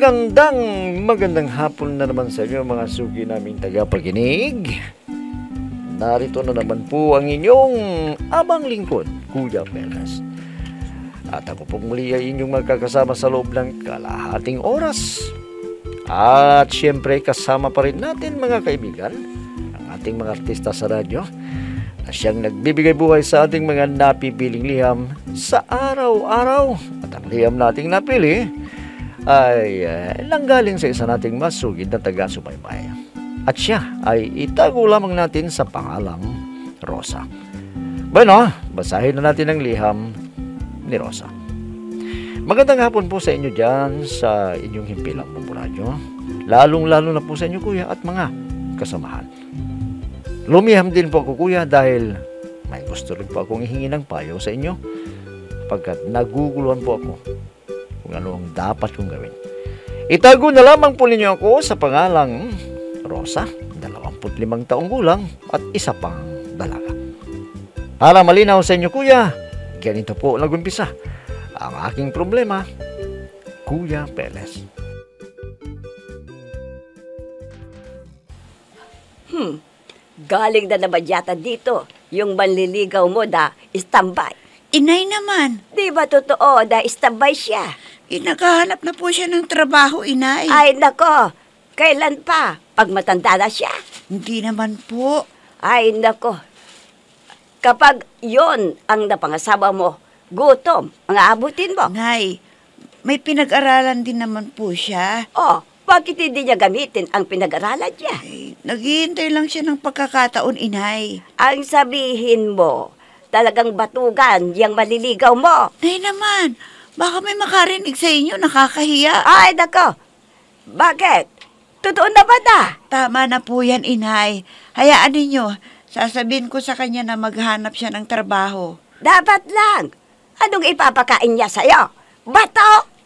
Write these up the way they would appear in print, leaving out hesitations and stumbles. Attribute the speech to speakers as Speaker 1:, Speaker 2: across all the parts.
Speaker 1: Magandang hapon na naman sa inyo mga suki naming tagapakinig. Narito na naman po ang inyong abang lingkod, Kuya Perez. At ako pong muli ay inyong magkakasama sa loob ng kalahating oras. At syempre kasama pa rin natin mga kaibigan, ang ating mga artista sa radyo na siyang nagbibigay buhay sa ating mga napipiling liham sa araw-araw. At ang liham nating napili ay nanggaling sa isa nating masugid na taga-subaybay. At siya ay itago lamang natin sa pangalang Rosa. Bueno, basahin na natin ang liham ni Rosa. Magandang hapon po sa inyo dyan sa inyong himpilang radyo. Lalong-lalo na po sa inyo kuya at mga kasamahan. Lumiham din po ako kuya dahil may gusto rin po akong ihingi ng payo sa inyo pagkat naguguluhan po ako kung ano ang dapat kong gawin. Itago na lamang po ninyo ako sa pangalang Rosa, 25 taong gulang at isa pang dalaga. Para malinaw sa inyo kuya, ganito po nag-umpisa ang aking problema, Kuya Perez.
Speaker 2: Galing na naman yata dito yung manliligaw mo na istambay.
Speaker 3: Inay naman,
Speaker 2: Di ba totoo na istambay siya?
Speaker 3: naghahanap na po siya ng trabaho, inay.
Speaker 2: Ay nako, kailan pa? Pag matanda na siya?
Speaker 3: Hindi naman po.
Speaker 2: Ay nako, kapag yon ang napangasawa mo, gutom ang aabutin mo.
Speaker 3: Nay, may pinag-aralan din naman po siya.
Speaker 2: Oh, bakit hindi niya gamitin ang pinag-aralan niya?
Speaker 3: Naghihintay lang siya ng pagkakataon, inay.
Speaker 2: Ang sabihin mo, talagang batugan yung maliligaw mo.
Speaker 3: Nay naman, baka may makarinig sa inyo, nakakahiya.
Speaker 2: Ay nako, bakit? Totoo na ba na?
Speaker 3: Tama na po yan, inay. Hayaan ninyo, sasabihin ko sa kanya na maghanap siya ng trabaho.
Speaker 2: Dapat lang. Anong ipapakain niya sa'yo? Bato?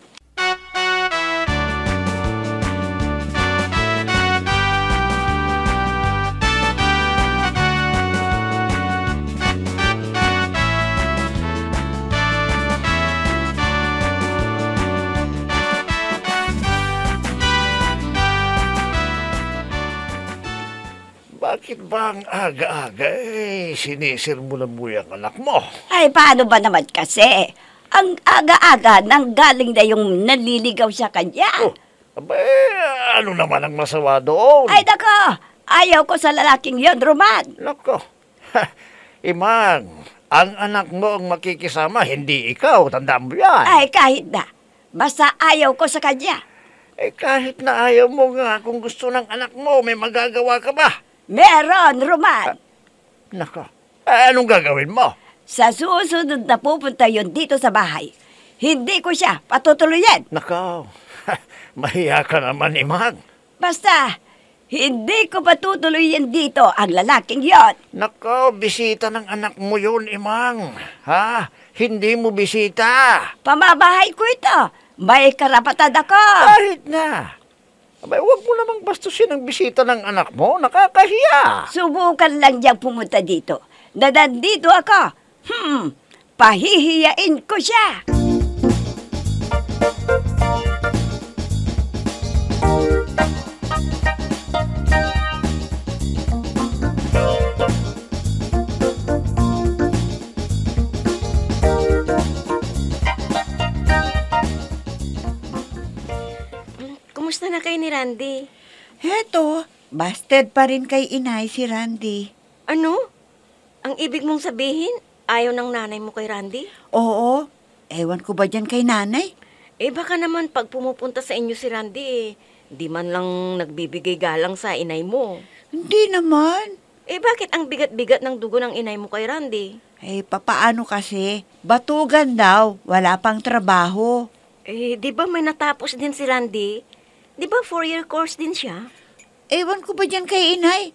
Speaker 1: Bakit ba ang aga-aga sinisir mo na mo yung anak mo?
Speaker 2: Ay, paano ba naman kasi? Ang aga-aga nang galing na yung naliligaw sa kanya.
Speaker 1: Oh, ano naman ang masawa doon?
Speaker 2: Ay, nako! Ayaw ko sa lalaking yon, Roman.
Speaker 1: Nako, Imang, ang anak mo ang makikisama, hindi ikaw, tandaan mo yan.
Speaker 2: Ay, kahit na. Basta ayaw ko sa kanya.
Speaker 1: Kahit na ayaw mo nga, kung gusto ng anak mo, may magagawa ka ba?
Speaker 2: Meron, Roman.
Speaker 1: Nako, anong gagawin mo?
Speaker 2: Sa susunod na pupunta yon dito sa bahay, hindi ko siya patutuluyin.
Speaker 1: Nako, mahiya ka naman, Imang.
Speaker 2: Basta, hindi ko patutuluyin dito ang lalaking yon.
Speaker 1: Nako, bisita ng anak mo yun, Imang. Ha? Hindi mo bisita.
Speaker 2: Pamabahay ko ito. May karapatan ako.
Speaker 1: Kahit na. Abay, huwag mo namang bastusin ang bisita ng anak mo. Nakakahiya.
Speaker 2: Subukan lang niyang pumunta dito. Na nandito ako. Pahihiyain ko siya.
Speaker 4: Kumusta na kayo ni Randy?
Speaker 3: Heto, busted pa rin kay inay si Randy.
Speaker 4: Ano? Ang ibig mong sabihin, ayaw ng nanay mo kay Randy?
Speaker 3: Oo, ewan ko ba dyan kay nanay?
Speaker 4: Baka naman pag pumupunta sa inyo si Randy, di man lang nagbibigay galang sa inay mo.
Speaker 3: Hindi naman.
Speaker 4: Bakit ang bigat-bigat ng dugo ng inay mo kay Randy?
Speaker 3: Papaano kasi? Batugan daw, wala pang trabaho.
Speaker 4: Di ba may natapos din si Randy? Di ba 4-year course din siya?
Speaker 3: Ewan ko ba dyan kay inay?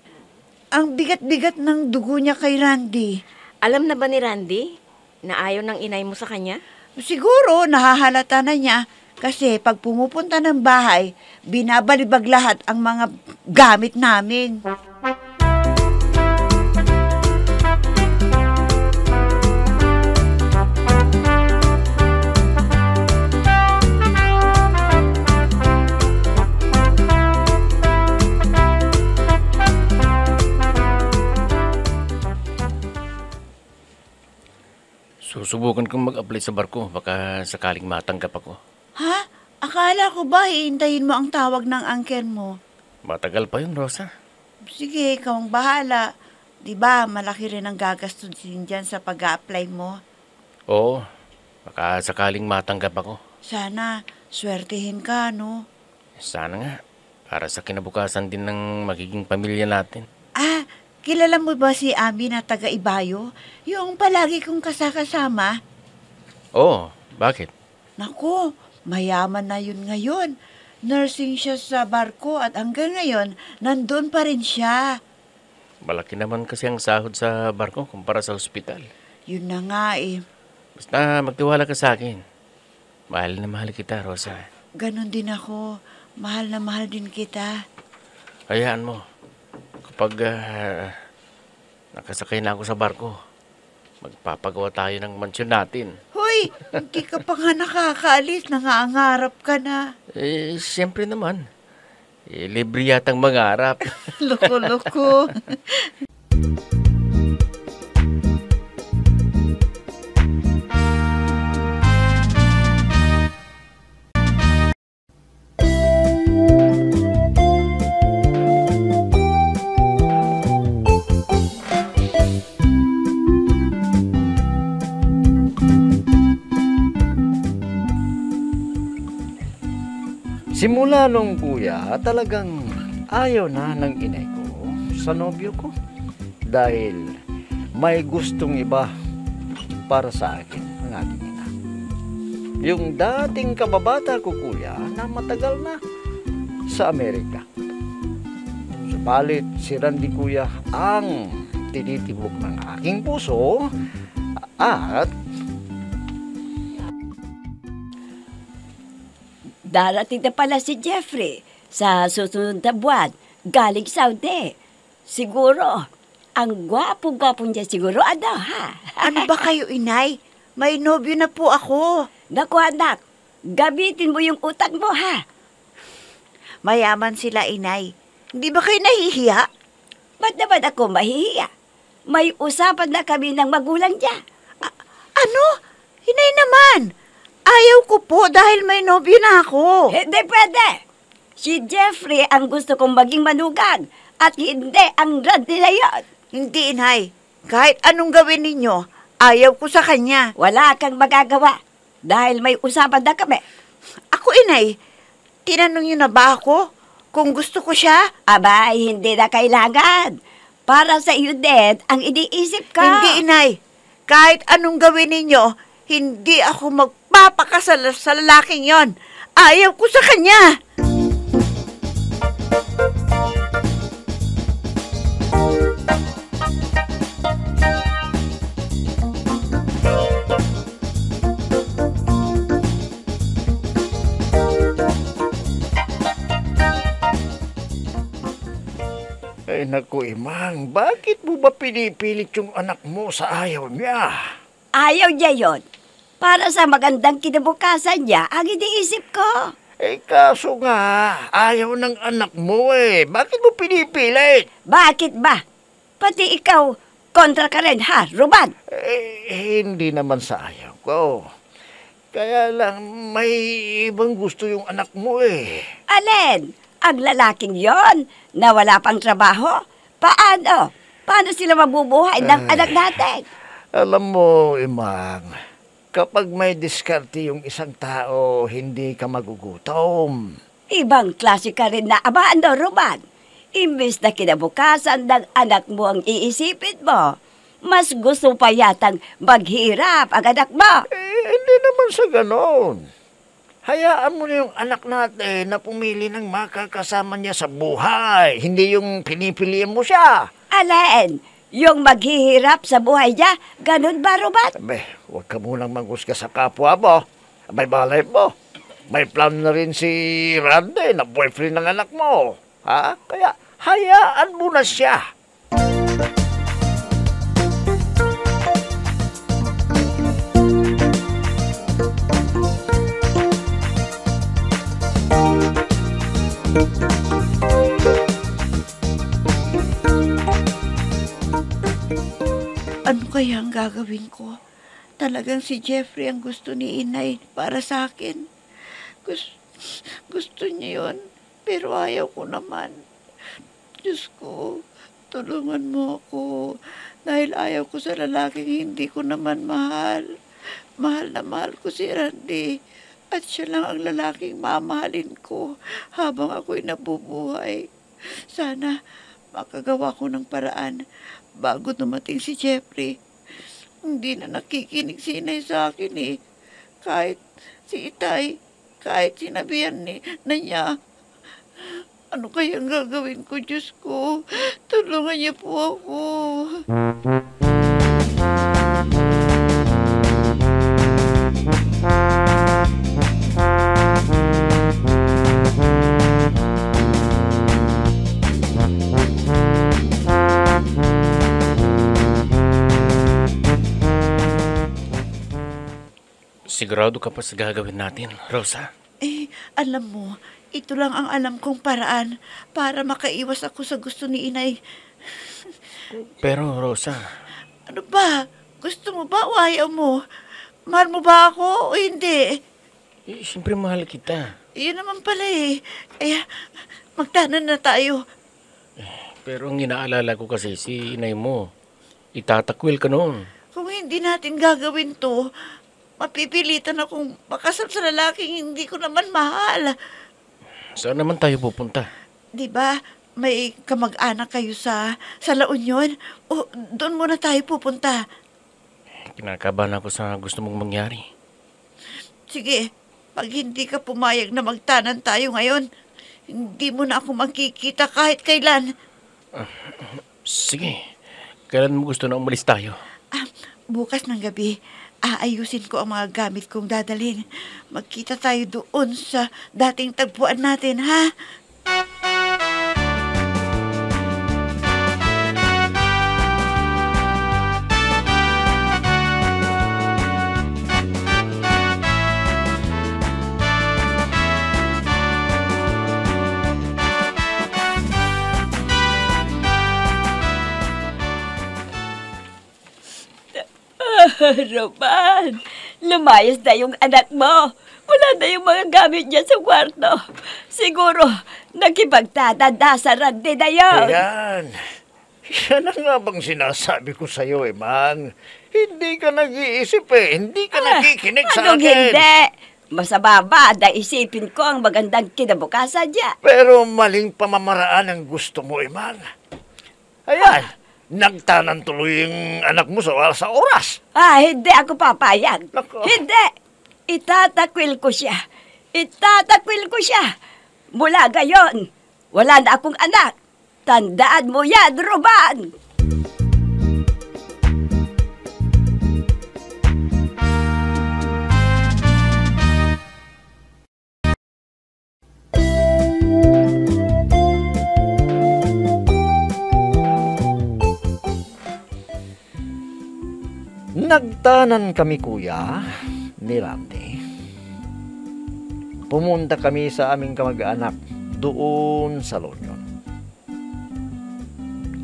Speaker 3: Ang bigat-bigat ng dugo niya kay Randy.
Speaker 4: Alam na ba ni Randy na ayaw ng inay mo sa kanya?
Speaker 3: Siguro nahahalata na niya kasi pag pumupunta ng bahay, binabalibag lahat ang mga gamit namin.
Speaker 5: subukan kong mag-apply sa barko. Baka sakaling matanggap ako.
Speaker 3: Ha? Akala ko ba hihintayin mo ang tawag ng angker mo?
Speaker 5: Matagal pa yun, Rosa.
Speaker 3: Sige, ikaw ang bahala. Di ba, malaki rin ang gagastusin dyan sa pag-a-apply mo.
Speaker 5: Oo, baka sakaling matanggap ako.
Speaker 3: Sana, swertihin ka, no?
Speaker 5: Sana nga. Para sa kinabukasan din ng magiging pamilya natin.
Speaker 3: Ah, kilala mo ba si Ami na taga-Ibayo? Yung palagi kong kasakasama?
Speaker 5: Oo, bakit?
Speaker 3: Naku, mayaman na yun ngayon. Nursing siya sa barko at hanggang ngayon, nandun pa rin siya.
Speaker 5: Malaki naman kasi ang sahod sa barko kumpara sa ospital.
Speaker 3: Yun na nga eh.
Speaker 5: Basta magtiwala ka sa akin. Mahal na mahal kita, Rosa.
Speaker 3: Ganon din ako. Mahal na mahal din kita.
Speaker 5: Hayaan mo. Kapag nakasakay na ako sa barko, magpapagawa tayo ng mansyon natin.
Speaker 3: Hoy, hindi ka pa nga nakakaalis. Nangangarap ka na.
Speaker 5: Siyempre naman. Libre yatang mangarap.
Speaker 3: Loko-loko.
Speaker 1: Simula nung kuya, talagang ayaw na ng inay ko sa nobyo ko. Dahil may gustong iba para sa akin ang aking ina. Yung dating kababata ko kuya na matagal na sa Amerika. Subalit si Randy kuya ang tinitibok ng aking puso at
Speaker 2: Darating na pala si Jeffrey sa susunod na buwan, galing Saudi. Siguro, ang gwapo-gwapo niya siguro, ha?
Speaker 3: Ano ba kayo, inay? May nobyo na po ako.
Speaker 2: Naku anak, gamitin mo yung utak mo, ha?
Speaker 3: Mayaman sila, inay. Hindi ba kayo nahihiya?
Speaker 2: Ba't naman ako mahihiya? May usapan na kami ng magulang niya.
Speaker 3: Ano? Inay naman. Ayaw ko po dahil may nobyo na ako.
Speaker 2: Hindi pwede. Si Jeffrey ang gusto kong maging manugang at hindi ang Randy na yun.
Speaker 3: Hindi, inay. Kahit anong gawin ninyo, ayaw ko sa kanya.
Speaker 2: Wala kang magagawa dahil may usapan na kami.
Speaker 3: Ako, inay, tinanong niyo na ba ako kung gusto ko siya?
Speaker 2: Abay, hindi na kailangan. Para sa iyo din ang iniisip ko.
Speaker 3: Hindi, inay. Kahit anong gawin ninyo, hindi ako magpapakasal sa lalaking yon. Ayaw ko sa kanya.
Speaker 1: ay naku imang, bakit mo ba pinipilit yung anak mo sa ayaw niya?
Speaker 2: Ayaw niya yon. Para sa magandang kinabukasan niya, ang iniisip ko.
Speaker 1: Kaso nga, ayaw ng anak mo Bakit mo pinipilit?
Speaker 2: Bakit ba? Pati ikaw, kontra ka rin ha, Ruban?
Speaker 1: Hindi naman sa ayaw ko. Kaya lang, may ibang gusto yung anak mo
Speaker 2: Alin? Ang lalaking yon na wala pang trabaho? Paano? Paano sila mabubuhay ng anak natin?
Speaker 1: Alam mo, Imang, kapag may diskarte yung isang tao, hindi ka magugutom.
Speaker 2: Ibang klase ka rin na ama, Ruban? Imbes na kinabukasan ng anak mo ang iisipin mo, mas gusto pa yatang maghirap ang anak mo.
Speaker 1: Hindi naman sa ganon. Hayaan mo na yung anak natin na pumili ng makakasama niya sa buhay. Hindi yung pinipiliin mo siya.
Speaker 2: Alin? Yung maghihirap sa buhay niya? Ganun ba, Ruban?
Speaker 1: Huwag ka munang manghusga sa kapwa mo. May balay mo. May plan na rin si Randy na boyfriend ng anak mo. Ha? Kaya hayaan mo na siya.
Speaker 3: Ano kaya ang gagawin ko? talagang si Jeffrey ang gusto ni inay para sa akin. Gusto niya yun, pero ayaw ko naman. Diyos ko, tulungan mo ako. Dahil ayaw ko sa lalaking hindi ko naman mahal. Mahal na mahal ko si Randy. At siya lang ang lalaking mamahalin ko habang ako'y nabubuhay. Sana makagawa ko ng paraan bago dumating si Jeffrey. Hindi na nakikinig si inay sa akin eh. Kahit si Itay, kahit sinabihan na niya. Ano kayang gagawin ko, Diyos ko? Tulungan niyo po ako.
Speaker 5: Sigurado ka pa sa gagawin natin, Rosa?
Speaker 3: Alam mo, ito lang ang alam kong paraan para makaiwas ako sa gusto ni inay.
Speaker 5: Pero, Rosa,
Speaker 3: Ano ba? Gusto mo ba o ayaw mo? Mahal mo ba ako o hindi?
Speaker 5: siyempre mahal kita.
Speaker 3: Iyon naman pala eh. Kaya, magtanan na tayo.
Speaker 5: Pero ang inaalala ko kasi si inay mo. Itatakwil ka noon.
Speaker 3: Kung hindi natin gagawin to, mapipilitan akong makasal sa lalaking hindi ko naman mahal.
Speaker 5: Saan naman tayo pupunta?
Speaker 3: Di ba, may kamag-anak kayo sa La Union? O doon muna tayo pupunta.
Speaker 5: Kinakabahan ako sa gusto mong mangyari.
Speaker 3: Sige, pag hindi ka pumayag na magtanan tayo ngayon, hindi mo na ako makikita kahit kailan.
Speaker 5: Sige, kailan mo gusto na umalis tayo?
Speaker 3: Bukas ng gabi, aayusin ko ang mga gamit kong dadalhin. Magkita tayo doon sa dating tagpuan natin, ha?
Speaker 2: Roman, lumayas na yung anak mo. Wala na yung mga gamit niya sa kwarto. Siguro, nakipagtatanda sa Randy na yun.
Speaker 1: Ayan. Yan ang nga bang sinasabi ko sa'yo, Mang. Hindi ka nag-iisip eh. Hindi ka nakikinig sa
Speaker 2: Anong
Speaker 1: akin.
Speaker 2: hindi? Masama ba na isipin ko ang magandang kinabukasan niya?
Speaker 1: Pero maling pamamaraan ang gusto mo, Mang. Ayan. Nagtanan tuloy yung anak mo sa oras.
Speaker 2: Hindi ako papayag.
Speaker 1: Nako.
Speaker 2: Hindi. Itatakwil ko siya. Itatakwil ko siya. Mula gayon, wala na akong anak. Tandaan mo yan, Roman.
Speaker 1: Nagtanan kami, kuya, ni Randy. Pumunta kami sa aming kamag-anak doon sa La Union.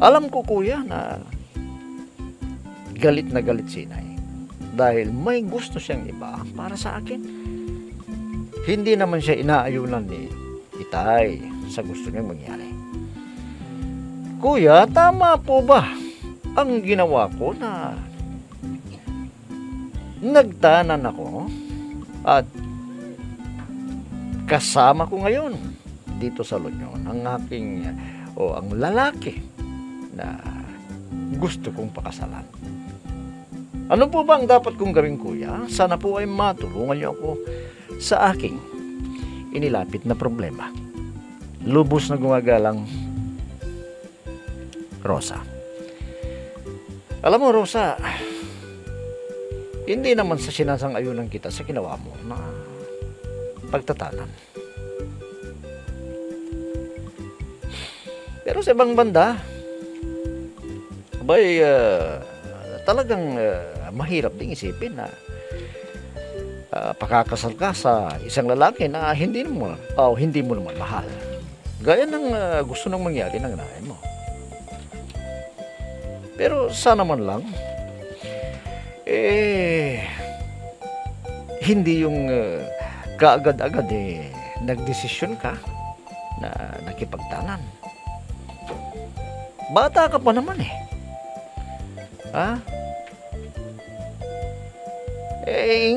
Speaker 1: Alam ko, kuya, na galit na galit si Inay dahil may gusto siyang iba para sa akin. Hindi naman siya inaayunan ni Itay sa gusto niyang mangyari. Kuya, tama po ba ang ginawa ko na nagtanan ako at kasama ko ngayon dito sa La Union ang aking ang lalaki na gusto kong pakasalan? Ano po ba ang dapat kong gawin, kuya? Sana po ay matulungan niyo ako sa aking inilapit na problema. Lubos na gumagalang Rosa. Alam mo, Rosa, hindi naman sa sinasang-ayunan kita sa ginawa mo na pagtatanan. Pero sa ibang banda, talagang mahirap ding isipin na pakakasal ka sa isang lalaki na hindi mo naman mahal. Gaya ng gusto nang mangyari ng nanay mo. Pero sana man lang, Hindi yung kaagad-agad nagdesisyon ka na nakipagtanan. Bata ka pa naman eh. Ha?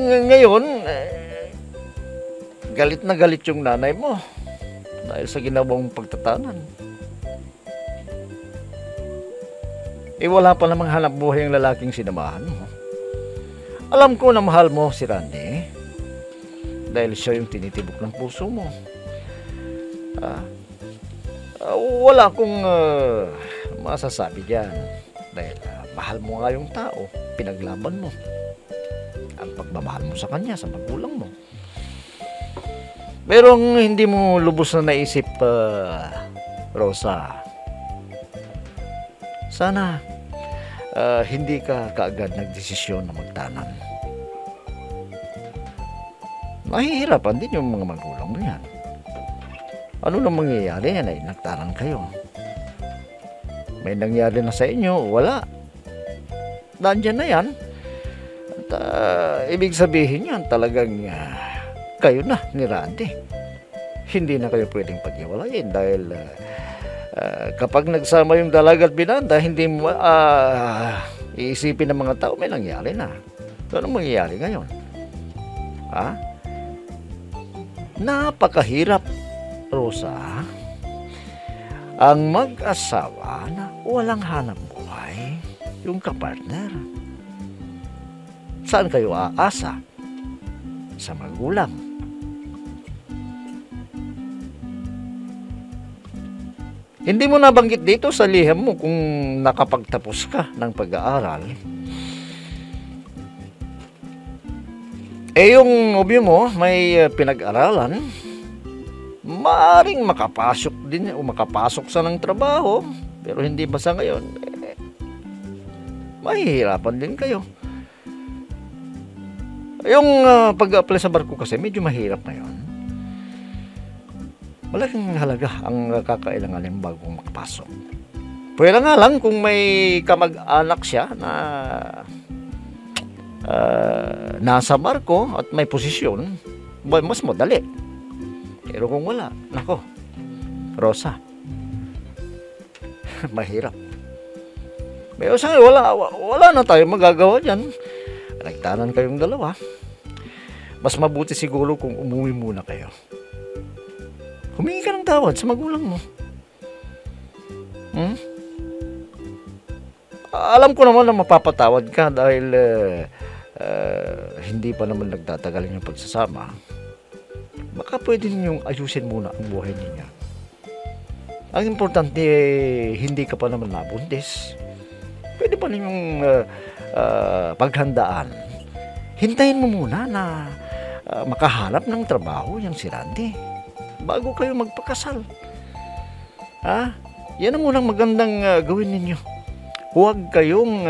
Speaker 1: Ngayon, galit na galit yung nanay mo dahil sa ginawang pagtatanan. Wala pa namang hanap buhay ang lalaking sinamahan mo. Alam ko na mahal mo si Randy dahil siya yung tinitibok ng puso mo. Wala akong masasabi dyan dahil mahal mo nga yung tao, pinaglaban mo ang pagmamahal mo sa kanya, sa magulang mo. Pero hindi mo lubos na naisip, Rosa, sana hindi ka kaagad nagdesisyon na magtanan. Mahihirapan din yung mga magulang mo yan. Ano na mangyayari yan ay nagtanan kayo? May nangyari na sa inyo, wala. Nandyan na yan. At ibig sabihin yan talagang kayo na ni Randy. Hindi na kayo pwedeng paghiwalayin dahil kapag nagsama yung dalaga at binanda, hindi mo iisipin ng mga tao may nangyari na. Ano mangyayari ngayon? Napakahirap, Rosa, ang mag-asawa na walang hanap buhay yung kapartner. Saan kayo aasa? Sa magulang. Hindi mo nabanggit dito sa liham mo kung nakapagtapos ka ng pag-aaral. Yung nobyo mo may pinag-aralan, maaring makapasok din o makapasok sa ng trabaho, pero hindi ba sa ngayon, mahihirapan din kayo. Yung pag-apply sa barko kasi medyo mahirap ngayon. Malaking halaga ang kakailanganin bago makapasok. Pwede nga lang kung may kamag-anak siya na nasa barko at may posisyon, mas madali. Pero kung wala, nako, Rosa, mahirap. Pero sa wala na tayo magagawa dyan. Nagtanan kayong dalawa. Mas mabuti siguro kung umuwi muna kayo. Humingi ka ng tawad sa magulang mo. Alam ko naman na mapapatawad ka dahil hindi pa naman nagtatagal yung pagsasama. Baka pwede ninyong ayusin muna ang buhay niya. Ang importante, hindi ka pa naman nabuntis. Pwede pa ninyong paghandaan. Hintayin mo muna na makahanap ng trabaho yung si Randy bago kayo magpakasal. Yan ang unang magandang gawin ninyo. Huwag kayong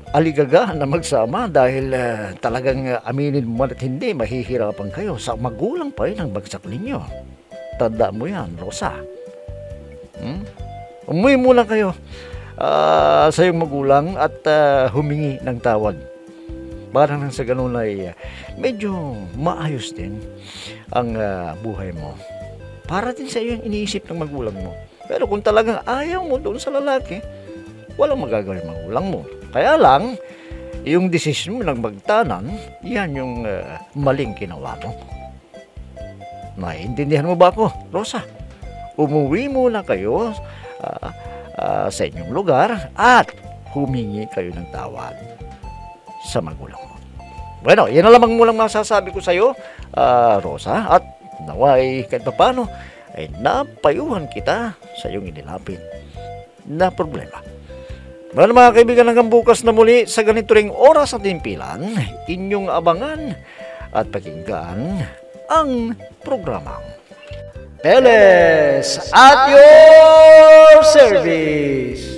Speaker 1: aligaga na magsama dahil talagang aminin mo at hindi, mahihirapan kayo. Sa magulang pa rin ang bagsak ninyo. Tandaan mo yan, Rosa. Umuwi muna kayo sa iyong magulang at humingi ng tawad. Para nang sa ganun ay medyo maayos din ang buhay mo. Para din sa iyo yung iniisip ng magulang mo. Pero kung talagang ayaw mo doon sa lalaki, walang magagawin magulang mo. Kaya lang, yung desisyon mo ng magtanan, yan yung maling ginawa mo. Naiintindihan mo ba ako, Rosa? Umuwi muna kayo sa inyong lugar at humingi kayo ng tawad sa magulang mo. Bueno, yan na lamang mulang masasabi ko sa iyo, Rosa, at naway kahit pa paano ay napayuhan kita sa iyong inilapit na problema. Well, mga kaibigan, hanggang bukas na muli sa ganito ring oras at timpilan, inyong abangan at pakinggan ang programang Peles at your service.